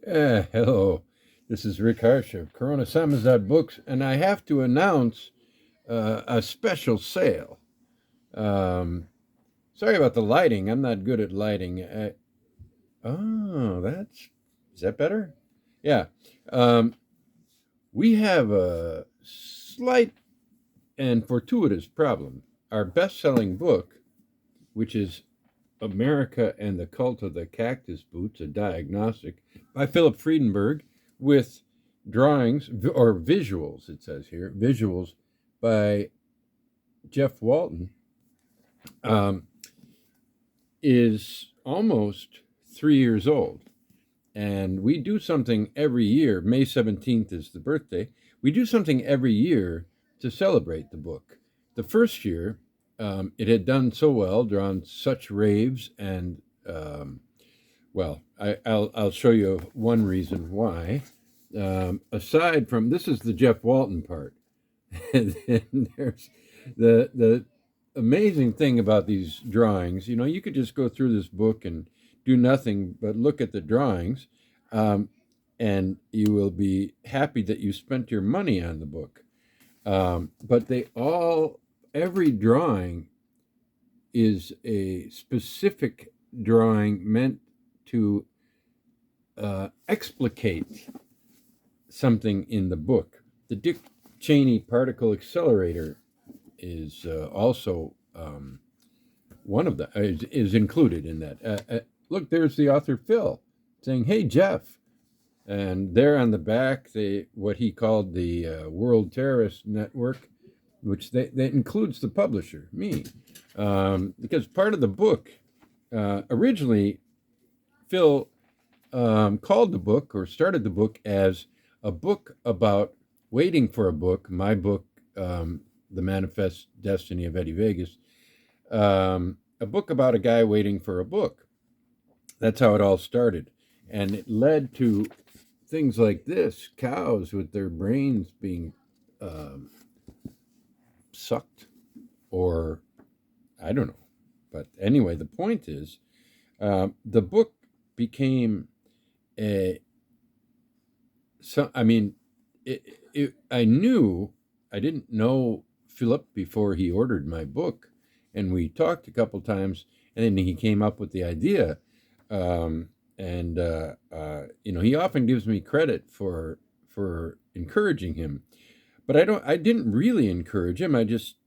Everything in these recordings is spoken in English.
Hello, this is Rick Harsh of Coronasamizdat Books, and I have to announce a special sale. Um, Sorry about the lighting. I'm not good at lighting. Oh, is that better? Yeah. Um, we have a slight and fortuitous problem. Our best selling book, which is America and the Cult of the Cactus Boots, a diagnostic by Philip Friedenberg, with drawings or visuals, it says here, visuals by Jeff Walton, um, is almost 3 years old. And we do something every year. May 17th is the birthday. We do something every year to celebrate the book. The first year, it had done so well, drawn such raves, and well, I'll show you one reason why. Aside from this is the Jeff Walton part, and then there's the amazing thing about these drawings. You know, you could just go through this book and do nothing but look at the drawings, um, and you will be happy that you spent your money on the book. But every drawing is a specific drawing meant to explicate something in the book. The Dick Cheney particle accelerator is also one of the is included in that. Look, there's the author Phil saying, "Hey Jeff," and there on the back, what he called the World Terrorist Network, which that includes the publisher, me, because part of the book originally Phil called the book or started the book as a book about waiting for a book, my book, The Manifest Destiny of Eddie Vegas, a book about a guy waiting for a book. That's how it all started. And it led to things like this, cows with their brains being sucked, or I don't know. But anyway, the point is, the book became a so I mean, I knew I didn't know Philip before he ordered my book, and we talked a couple times, and then he came up with the idea, and he often gives me credit for encouraging him, but I didn't really encourage him. I just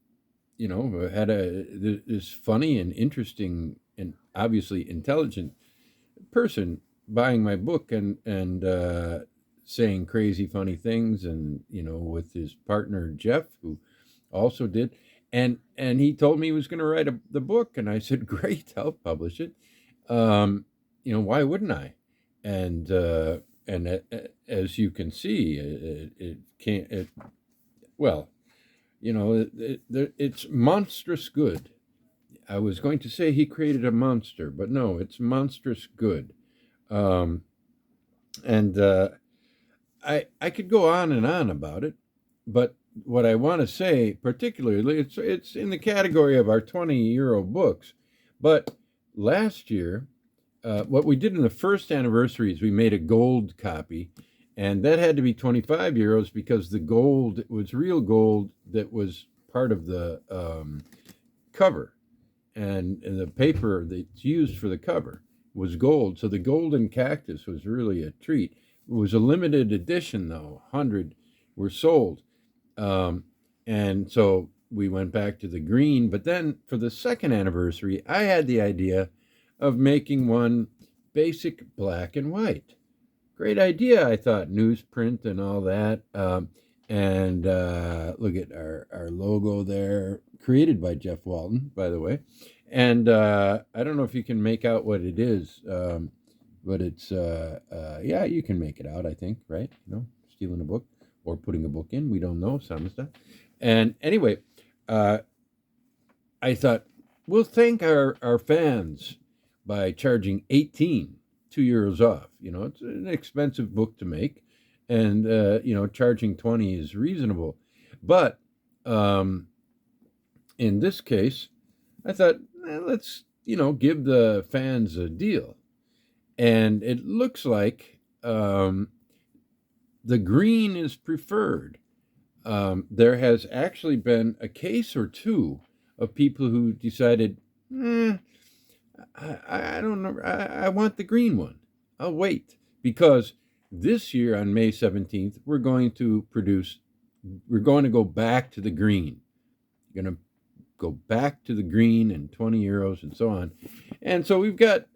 had this funny and interesting and obviously intelligent person buying my book and saying crazy funny things, and with his partner Jeff, who also did, and he told me he was going to write the book, and I said, great, I'll publish it. Why wouldn't I? And as you can see, it can't well, it's monstrous good. I was going to say he created a monster, but no, it's monstrous good. Um, and I could go on and on about it, but what I want to say particularly, it's in the category of our 20-euro books. But last year, what we did in the first anniversary is we made a gold copy, and that had to be 25 euros because the gold was real gold that was part of the cover, and the paper that's used for the cover was gold. So the golden cactus was really a treat. It was a limited edition, though. 100 were sold. And so we went back to the green. But then for the second anniversary, I had the idea of making one basic black and white. Great idea, I thought, newsprint and all that. And look at our logo there, created by Jeff Walton, by the way. And I don't know if you can make out what it is, but it's, yeah, you can make it out, I think, right? Stealing a book or putting a book in, we don't know, Samizdat. And anyway, I thought, we'll thank our fans by charging 2 euros off. It's an expensive book to make, and charging 20 is reasonable. But in this case, I thought, let's give the fans a deal. And it looks like the green is preferred. There has actually been a case or two of people who decided, I don't know, I want the green one. I'll wait. Because this year on May 17th, we're going to go back to the green. We're going to go back to the green and 20 euros and so on. And so we've got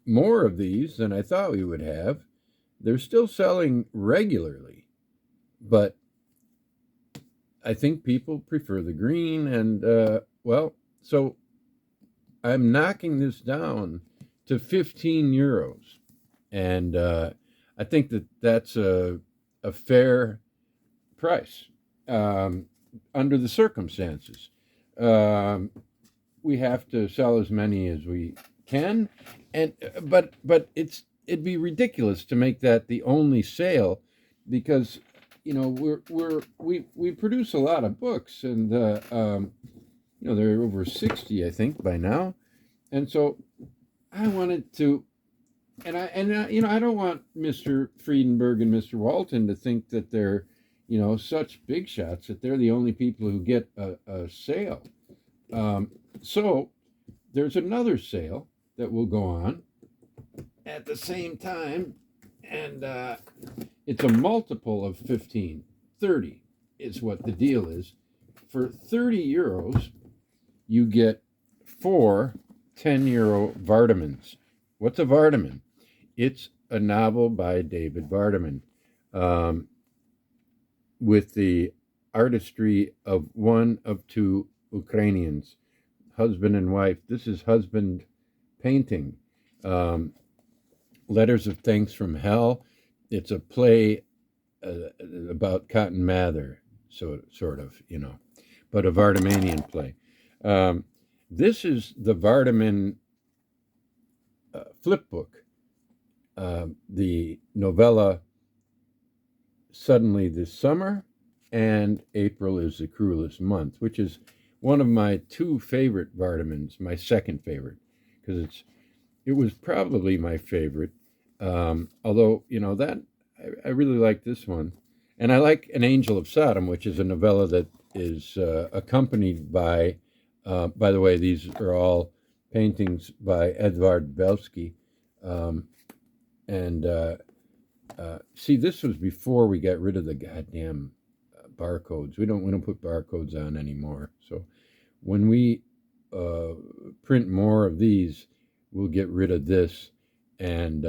more of these than I thought we would have. They're still selling regularly, but I think people prefer the green. And, so I'm knocking this down to 15 euros. And I think that that's a fair price under the circumstances. We have to sell as many as we can, but it'd be ridiculous to make that the only sale, because we produce a lot of books, and there are over 60, I think, by now, and so I wanted to. And I don't want Mr. Friedenberg and Mr. Walton to think that they're, such big shots, that they're the only people who get a sale. So there's another sale that will go on at the same time, and it's a multiple of 15. 30 is what the deal is. For 30 euros, you get 4 10-euro Vardemans. What's a Vardeman? It's a novel by David Vardeman, with the artistry of one of two Ukrainians, husband and wife. This is husband painting. Letters of Thanks from Hell. It's a play about Cotton Mather, sort of, but a Vardemanian play. This is the Vardeman flip book. The novella Suddenly This Summer and April is the Cruelest Month, which is one of my two favorite Vardemans, my second favorite, because it was probably my favorite. Although, that I really like this one. And I like An Angel of Sodom, which is a novella that is accompanied by the way, these are all paintings by Edvard Belsky. See, this was before we got rid of the goddamn barcodes. We don't put barcodes on anymore. So when we print more of these, we'll get rid of this, and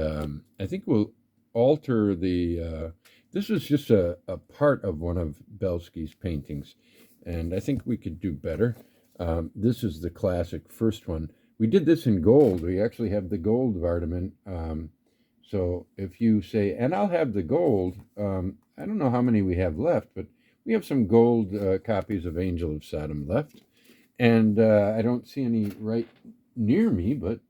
I think we'll alter the. This was just a part of one of Belsky's paintings, and I think we could do better. This is the classic first one. We did this in gold. We actually have the gold Vardeman. So if you say, and I'll have the gold, I don't know how many we have left, but we have some gold copies of Angel of Sodom left. And I don't see any right near me, but,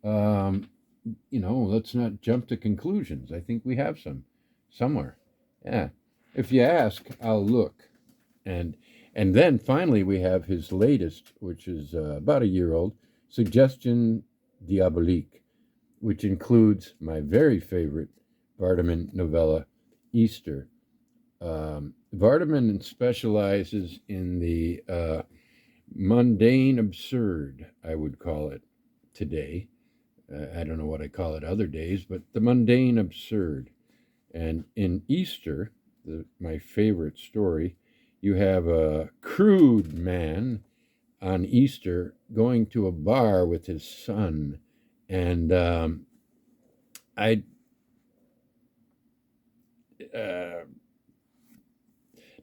let's not jump to conclusions. I think we have some somewhere. Yeah. If you ask, I'll look. And then finally we have his latest, which is about a year old, Suggestion Diabolique, which includes my very favorite Vardeman novella, Easter. Vardeman specializes in the mundane absurd, I would call it today. I don't know what I call it other days, but the mundane absurd. And in Easter, my favorite story, you have a crude man on Easter going to a bar with his son. And I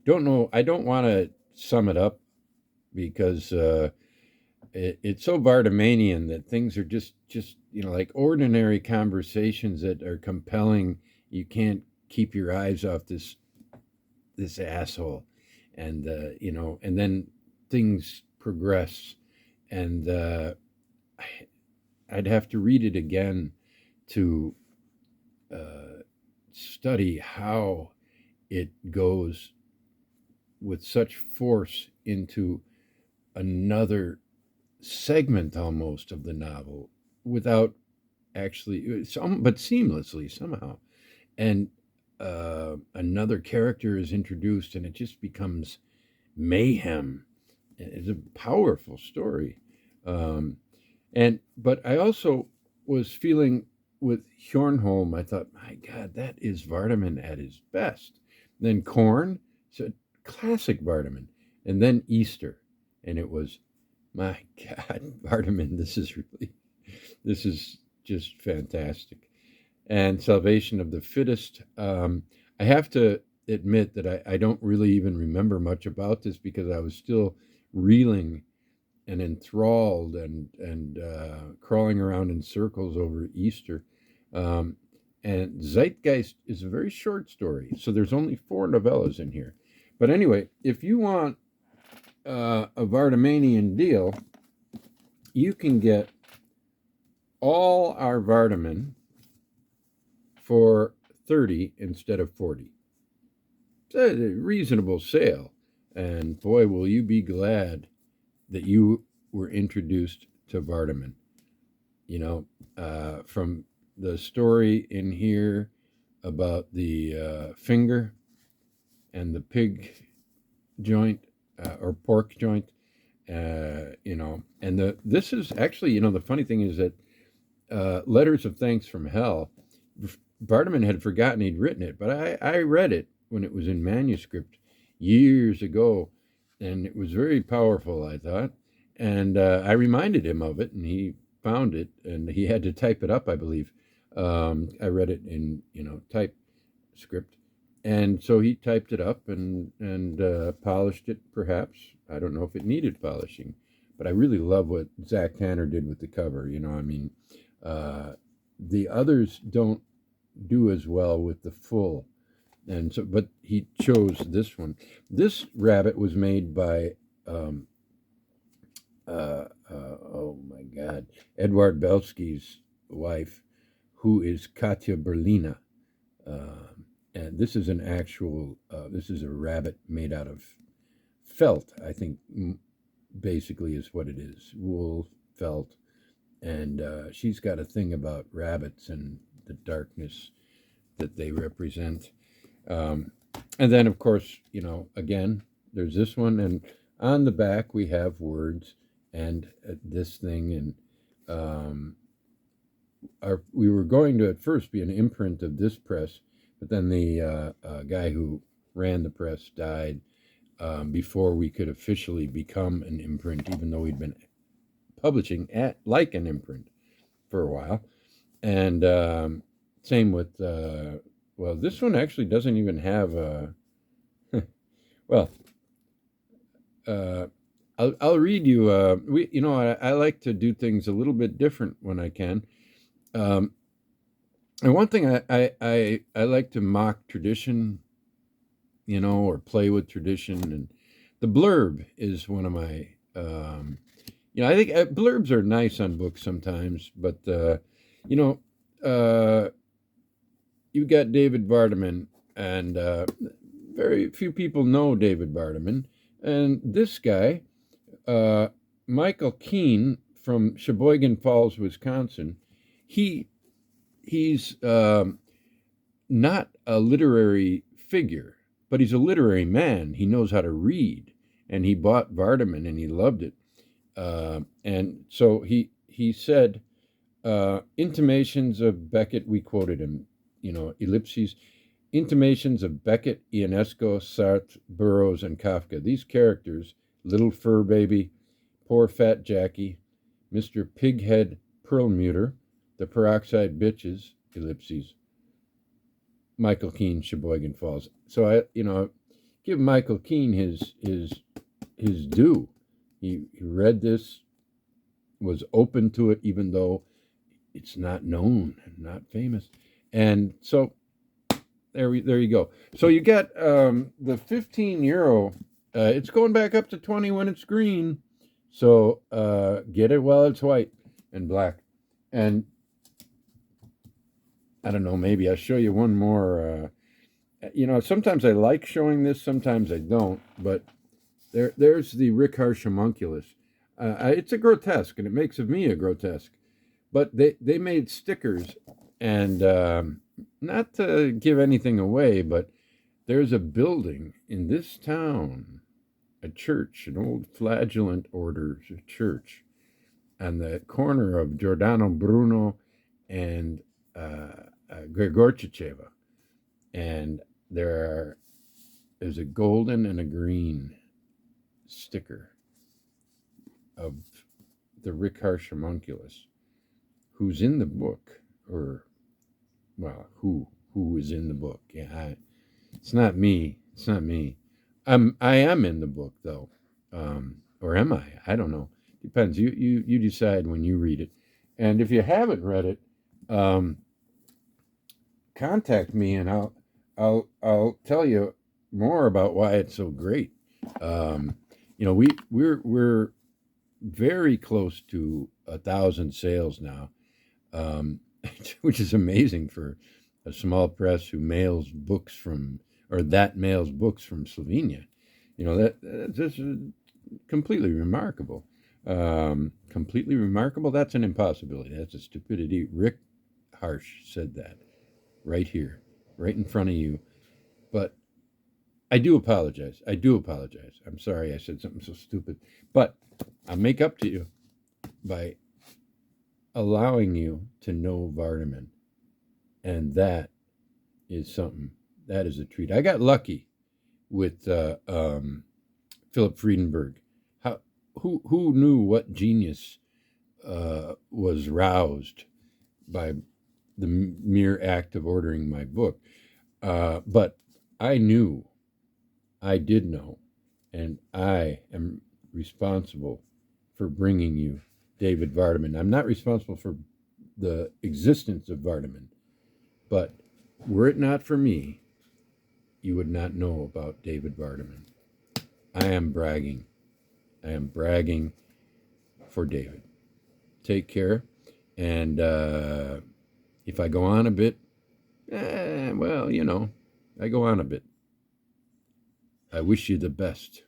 don't know. I don't want to sum it up, because it's so Vardemanian that things are just like ordinary conversations that are compelling. You can't keep your eyes off this asshole, and and then things progress, and I'd have to read it again to study how it goes with such force into another segment almost of the novel without actually, but seamlessly somehow. And another character is introduced, and it just becomes mayhem. It's a powerful story. Um, but I also was feeling with Hjornholm, I thought, my God, that is Vardaman at his best. Then Corn, so classic Vardaman, and then Easter, and it was, my God, Vardaman, this is just fantastic. And Salvation of the Fittest. I have to admit that I don't really even remember much about this because I was still reeling and enthralled and crawling around in circles over Easter. Um, and Zeitgeist is a very short story, so there's only 4 novellas in here. But anyway, if you want a Vardemanian deal, you can get all our Vardaman for 30 instead of 40. It's a reasonable sale, and boy, will you be glad that you were introduced to Vardaman. You know, from the story in here about the finger and the pig joint or pork joint, you know, and this is actually, you know, the funny thing is that Letters of Thanks from Hell, Vardaman had forgotten he'd written it, but I read it when it was in manuscript years ago, and it was very powerful, I thought. And I reminded him of it, and he found it, and he had to type it up, I believe. I read it in, you know, type script, and so he typed it up and polished it. Perhaps, I don't know if it needed polishing, but I really love what Zach Tanner did with the cover. You know, I mean, the others don't do as well with the full, and so, but he chose this one. This rabbit was made by oh my God, Edward Belsky's wife, who is Katya Berlina. And this is an actual, this is a rabbit made out of felt, I think, basically is what it is. Wool, felt. And she's got a thing about rabbits and the darkness that they represent. And then, of course, you know, again, there's this one. And on the back, we have words and this thing. And we were going to at first be an imprint of this press, but then the guy who ran the press died before we could officially become an imprint, even though we'd been publishing like an imprint for a while. And same with, well, this one actually doesn't even have a, well, I'll read you, you know, I like to do things a little bit different when I can. And one thing I like to mock tradition, you know, or play with tradition. And the blurb is one of my, you know, I think blurbs are nice on books sometimes, but, you know, you've got David Vardaman, and very few people know David Vardaman. And this guy, Michael Keene from Sheboygan Falls, Wisconsin, he's not a literary figure, but he's a literary man. He knows how to read, and he bought Vardaman and he loved it. And so he said, intimations of Beckett, we quoted him, you know, ellipses, intimations of Beckett, Ionesco, Sartre, Burroughs, and Kafka. These characters, Little Fur Baby, Poor Fat Jackie, Mr. Pighead Perlmutter, The Peroxide Bitches, ellipses, Michael Keene, Sheboygan Falls. So I, you know, give Michael Keene his due. He read this, was open to it, even though it's not known and not famous. And so there you go. So you get the 15 euro. It's going back up to 20 when it's green. So get it while it's white and black. And I don't know, maybe I'll show you one more. You know, sometimes I like showing this, sometimes I don't. But there's the Rick Harsh homunculus. It's a grotesque, and it makes of me a grotesque. But they made stickers, and not to give anything away, but there's a building in this town, a church, an old flagellant order church, on the corner of Giordano Bruno and Gregorchacheva. And there's a golden and a green sticker of the Rick Harsh homunculus, who's in the book, or, well, who is in the book. Yeah, it's not me. It's not me. I am in the book, though. Or am I? I don't know. Depends. You decide when you read it. And if you haven't read it, contact me, and I'll tell you more about why it's so great. We're very close to 1,000 sales now, which is amazing for a small press who mails books from Slovenia. That this is completely remarkable. Completely remarkable. That's an impossibility. That's a stupidity. Rick Harsh said that right here, right in front of you. But I do apologize. I'm sorry I said something so stupid. But I'll make up to you by allowing you to know Vardeman. And that is something. That is a treat. I got lucky with Philip Friedenberg. Who knew what genius was roused by the mere act of ordering my book? But I did know, and I am responsible for bringing you David Vardeman. I'm not responsible for the existence of Vardeman, but were it not for me, you would not know about David Vardeman. I am bragging for David. Take care, and if I go on a bit, I go on a bit. I wish you the best.